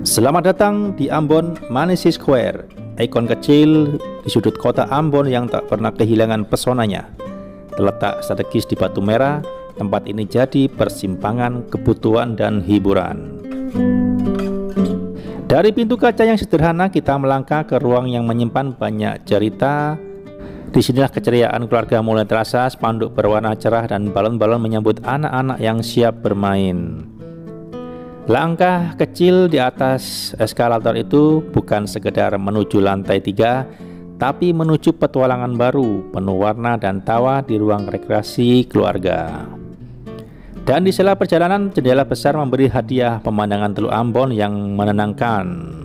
Selamat datang di Ambon Manisi Square, ikon kecil di sudut kota Ambon yang tak pernah kehilangan pesonanya. Terletak strategis di Batu Merah, tempat ini jadi persimpangan kebutuhan dan hiburan. Dari pintu kaca yang sederhana kita melangkah ke ruang yang menyimpan banyak cerita. Disinilah keceriaan keluarga mulai terasa, spanduk berwarna cerah dan balon-balon menyambut anak-anak yang siap bermain. Langkah kecil di atas eskalator itu bukan sekedar menuju lantai 3, tapi menuju petualangan baru penuh warna dan tawa di ruang rekreasi keluarga. Dan di sela perjalanan, jendela besar memberi hadiah pemandangan Teluk Ambon yang menenangkan.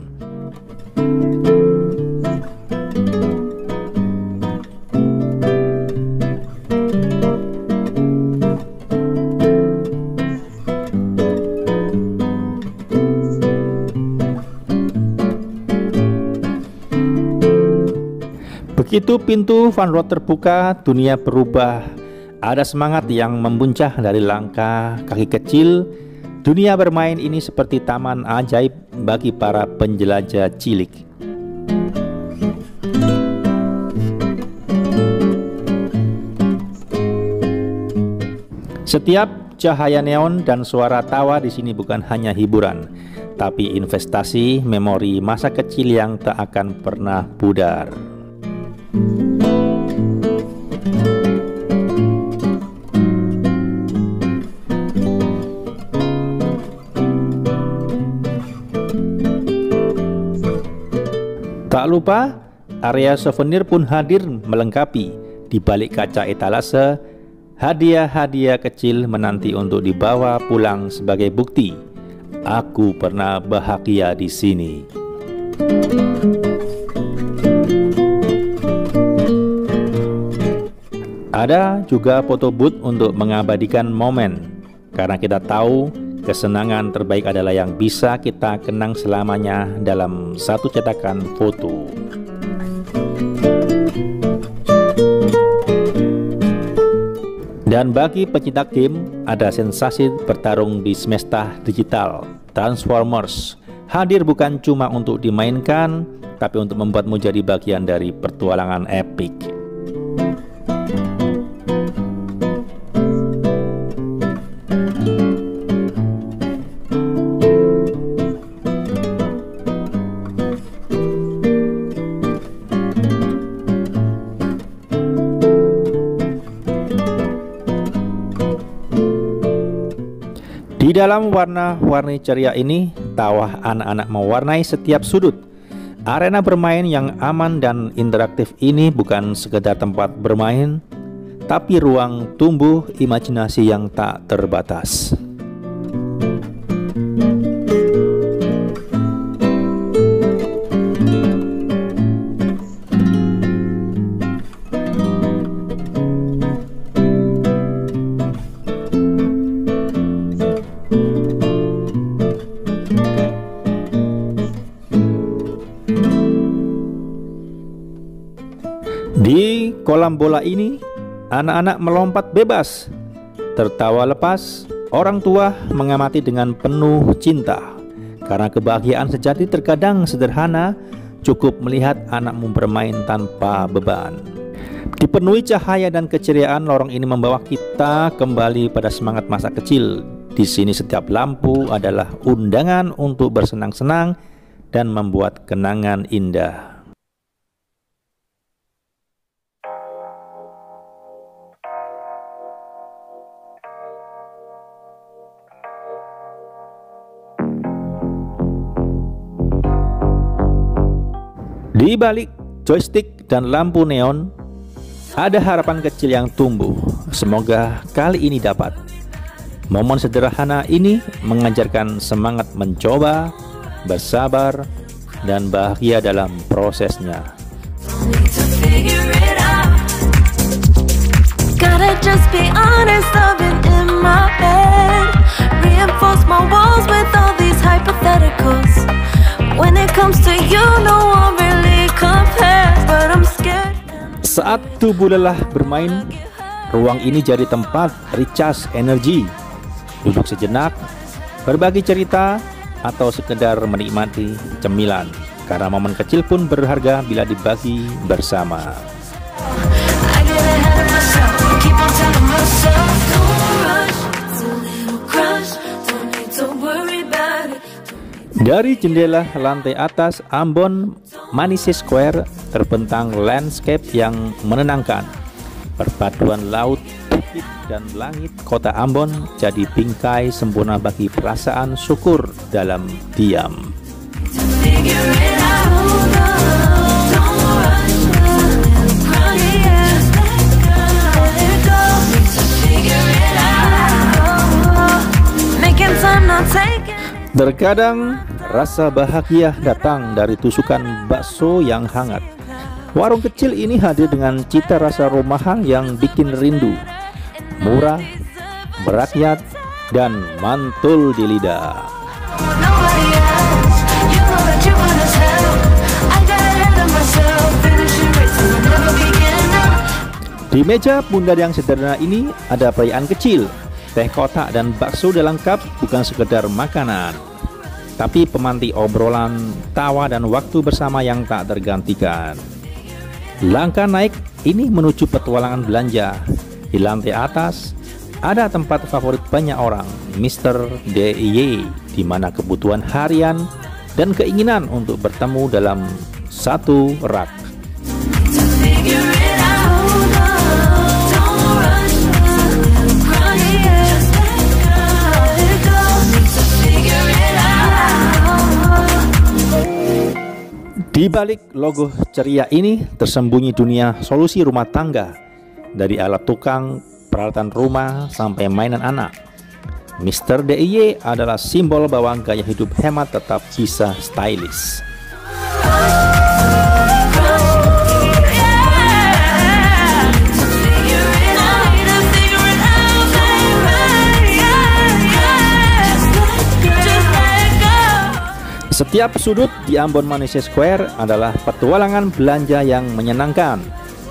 Begitu pintu Fun Road terbuka, dunia berubah. Ada semangat yang membuncah dari langkah kaki kecil. Dunia bermain ini seperti taman ajaib bagi para penjelajah cilik. Setiap cahaya neon dan suara tawa di sini bukan hanya hiburan, tapi investasi memori masa kecil yang tak akan pernah pudar. Tak lupa, area souvenir pun hadir melengkapi. Di balik kaca etalase, hadiah-hadiah kecil menanti untuk dibawa pulang sebagai bukti. Aku pernah bahagia di sini. Ada juga foto booth untuk mengabadikan momen, karena kita tahu kesenangan terbaik adalah yang bisa kita kenang selamanya dalam satu cetakan foto. Dan bagi pecinta game, ada sensasi bertarung di semesta digital. Transformers hadir bukan cuma untuk dimainkan, tapi untuk membuatmu jadi bagian dari petualangan epik. Di dalam warna-warni ceria ini, tawa anak-anak mewarnai setiap sudut. Arena bermain yang aman dan interaktif ini bukan sekedar tempat bermain, tapi ruang tumbuh imajinasi yang tak terbatas. Di kolam bola ini, anak-anak melompat bebas, tertawa lepas, orang tua mengamati dengan penuh cinta. Karena kebahagiaan sejati terkadang sederhana, cukup melihat anakmu bermain tanpa beban. Dipenuhi cahaya dan keceriaan, lorong ini membawa kita kembali pada semangat masa kecil. Di sini setiap lampu adalah undangan untuk bersenang-senang dan membuat kenangan indah. Di balik joystick dan lampu neon, ada harapan kecil yang tumbuh. Semoga kali ini dapat. Momen sederhana ini mengajarkan semangat mencoba, bersabar, dan bahagia dalam prosesnya. Gotta just be honest, I've been in my head. Reinforce my walls with all these hypotheticals. When it comes to you, no one really compares, but I'm scared. Saat tubuh lelah bermain, ruang ini jadi tempat recharge energi. Duduk sejenak, berbagi cerita, atau sekedar menikmati cemilan, karena momen kecil pun berharga bila dibagi bersama. Dari jendela lantai atas Ambon Manise Square terbentang landscape yang menenangkan. Perpaduan laut, bukit, dan langit kota Ambon jadi bingkai sempurna bagi perasaan syukur dalam diam. Terkadang rasa bahagia datang dari tusukan bakso yang hangat. Warung kecil ini hadir dengan cita rasa rumahan yang bikin rindu. Murah, merakyat, dan mantul di lidah. Di meja bundar yang sederhana ini ada perayaan kecil. Teh kotak dan bakso sudah lengkap, bukan sekedar makanan, tapi pemanti obrolan, tawa, dan waktu bersama yang tak tergantikan. Langkah naik ini menuju petualangan belanja. Di lantai atas ada tempat favorit banyak orang, Mr. DIY, di mana kebutuhan harian dan keinginan untuk bertemu dalam satu rak. Di balik logo ceria ini tersembunyi dunia solusi rumah tangga, dari alat tukang, peralatan rumah, sampai mainan anak. Mr. DIY adalah simbol bahwa gaya hidup hemat tetap bisa stylish. Setiap sudut di Ambon Manise Square adalah petualangan belanja yang menyenangkan.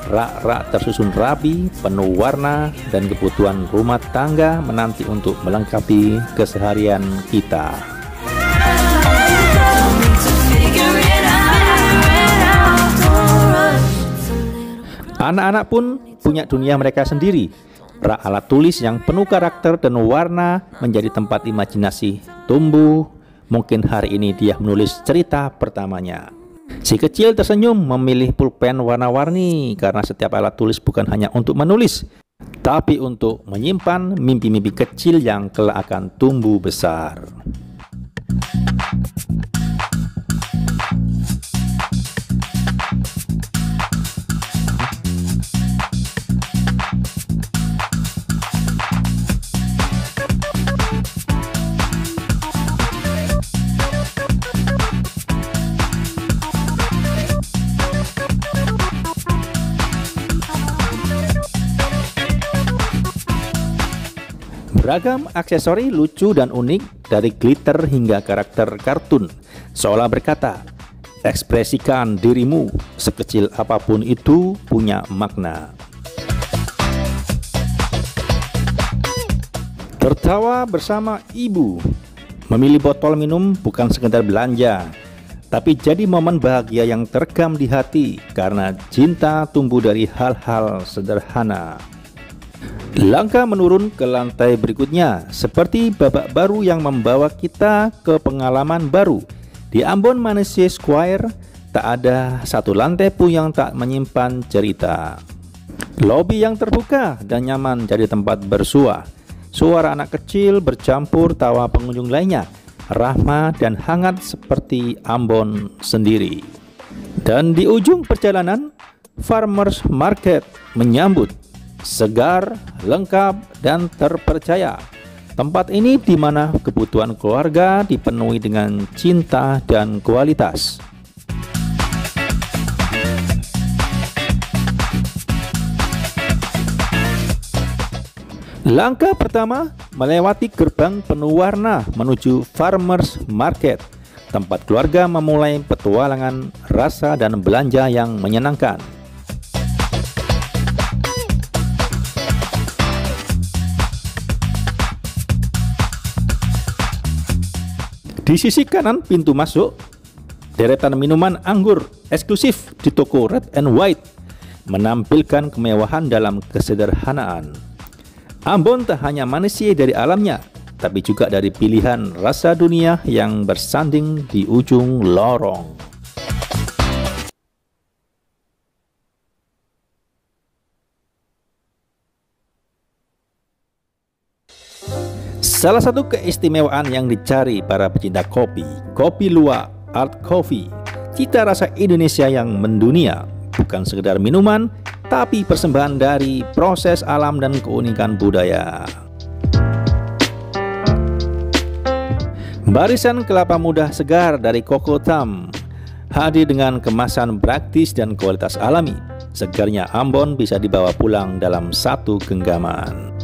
Rak-rak tersusun rapi, penuh warna, dan kebutuhan rumah tangga menanti untuk melengkapi keseharian kita. Anak-anak pun punya dunia mereka sendiri. Rak alat tulis yang penuh karakter dan warna menjadi tempat imajinasi tumbuh. Mungkin hari ini dia menulis cerita pertamanya. Si kecil tersenyum memilih pulpen warna-warni karena setiap alat tulis bukan hanya untuk menulis, tapi untuk menyimpan mimpi-mimpi kecil yang kelak akan tumbuh besar. Beragam aksesori lucu dan unik, dari glitter hingga karakter kartun, seolah berkata, ekspresikan dirimu, sekecil apapun itu punya makna. Tertawa bersama ibu, memilih botol minum bukan sekedar belanja, tapi jadi momen bahagia yang terekam di hati karena cinta tumbuh dari hal-hal sederhana. Langkah menurun ke lantai berikutnya, seperti babak baru yang membawa kita ke pengalaman baru. Di Ambon Manise Square, tak ada satu lantai pun yang tak menyimpan cerita. Lobi yang terbuka dan nyaman jadi tempat bersua. Suara anak kecil bercampur tawa pengunjung lainnya, rahmah dan hangat seperti Ambon sendiri. Dan di ujung perjalanan, Farmers Market menyambut. Segar, lengkap, dan terpercaya. Tempat ini di mana kebutuhan keluarga dipenuhi dengan cinta dan kualitas. Langkah pertama, melewati gerbang penuh warna menuju Farmers Market. Tempat keluarga memulai petualangan rasa dan belanja yang menyenangkan. Di sisi kanan pintu masuk, deretan minuman anggur eksklusif di toko Red and White menampilkan kemewahan dalam kesederhanaan. Ambon tak hanya manusia dari alamnya, tapi juga dari pilihan rasa dunia yang bersanding di ujung lorong. Salah satu keistimewaan yang dicari para pecinta kopi, Kopi Luwak Art Coffee, cita rasa Indonesia yang mendunia, bukan sekedar minuman, tapi persembahan dari proses alam dan keunikan budaya. Barisan kelapa muda segar dari Koko Tam hadir dengan kemasan praktis dan kualitas alami. Segarnya Ambon bisa dibawa pulang dalam satu genggaman.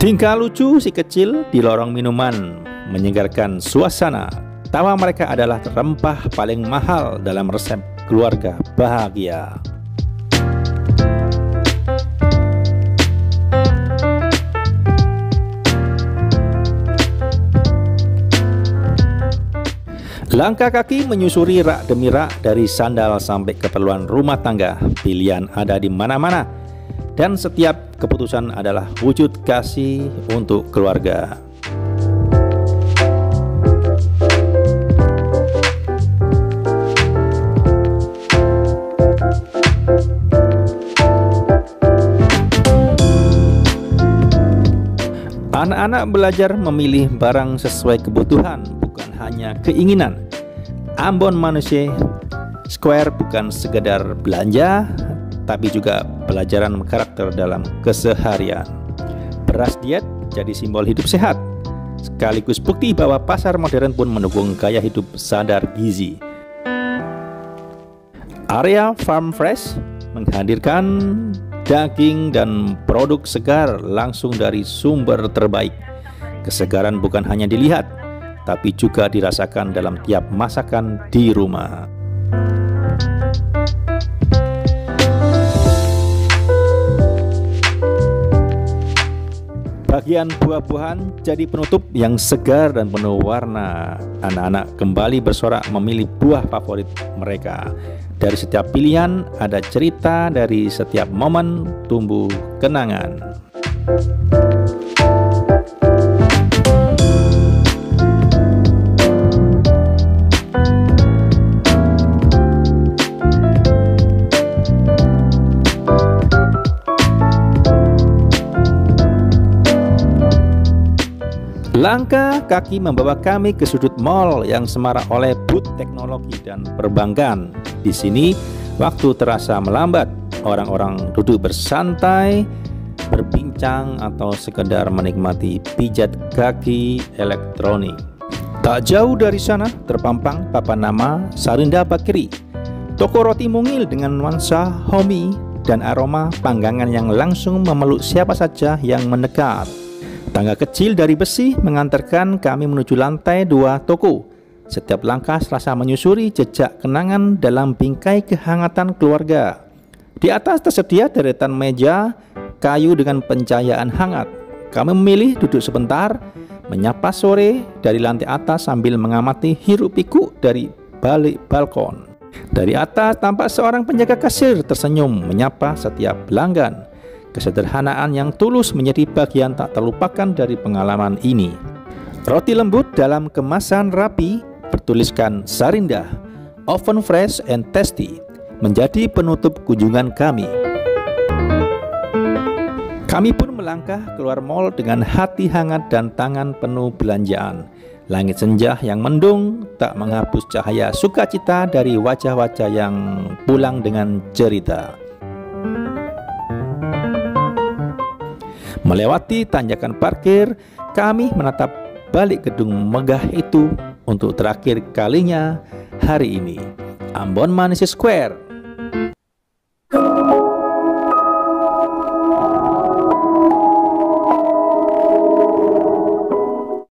Tingkah lucu si kecil di lorong minuman menyegarkan suasana. Tawa mereka adalah rempah paling mahal dalam resep keluarga bahagia. Langkah kaki menyusuri rak demi rak, dari sandal sampai keperluan rumah tangga. Pilihan ada di mana-mana, dan setiap keputusan adalah wujud kasih untuk keluarga. Anak-anak belajar memilih barang sesuai kebutuhan, bukan hanya keinginan. Ambon Manusia Square bukan sekedar belanja, tapi juga pelajaran karakter dalam keseharian. Beras diet jadi simbol hidup sehat, sekaligus bukti bahwa pasar modern pun mendukung gaya hidup sadar gizi. Area Farm Fresh menghadirkan daging dan produk segar langsung dari sumber terbaik. Kesegaran bukan hanya dilihat, tapi juga dirasakan dalam tiap masakan di rumah. Bagian buah-buahan jadi penutup yang segar dan penuh warna. Anak-anak kembali bersorak memilih buah favorit mereka. Dari setiap pilihan ada cerita, dari setiap momen tumbuh kenangan. Langkah kaki membawa kami ke sudut mall yang semarak oleh booth teknologi dan perbankan. Di sini waktu terasa melambat. Orang-orang duduk bersantai, berbincang, atau sekedar menikmati pijat kaki elektronik. Tak jauh dari sana terpampang papan nama Sarinda Bakery, toko roti mungil dengan nuansa homey dan aroma panggangan yang langsung memeluk siapa saja yang mendekat. Tangga kecil dari besi mengantarkan kami menuju lantai 2 toko. Setiap langkah serasa menyusuri jejak kenangan dalam bingkai kehangatan keluarga. Di atas tersedia deretan meja kayu dengan pencahayaan hangat. Kami memilih duduk sebentar, menyapa sore dari lantai atas sambil mengamati hiruk pikuk dari balik balkon. Dari atas tampak seorang penjaga kasir tersenyum menyapa setiap pelanggan. Kesederhanaan yang tulus menjadi bagian tak terlupakan dari pengalaman ini. Roti lembut dalam kemasan rapi bertuliskan Sarinda, oven fresh and tasty, menjadi penutup kunjungan kami. Kami pun melangkah keluar mall dengan hati hangat dan tangan penuh belanjaan. Langit senja yang mendung tak menghapus cahaya sukacita dari wajah-wajah yang pulang dengan cerita. Melewati tanjakan parkir, kami menatap balik gedung megah itu untuk terakhir kalinya hari ini. Ambon Manusia Square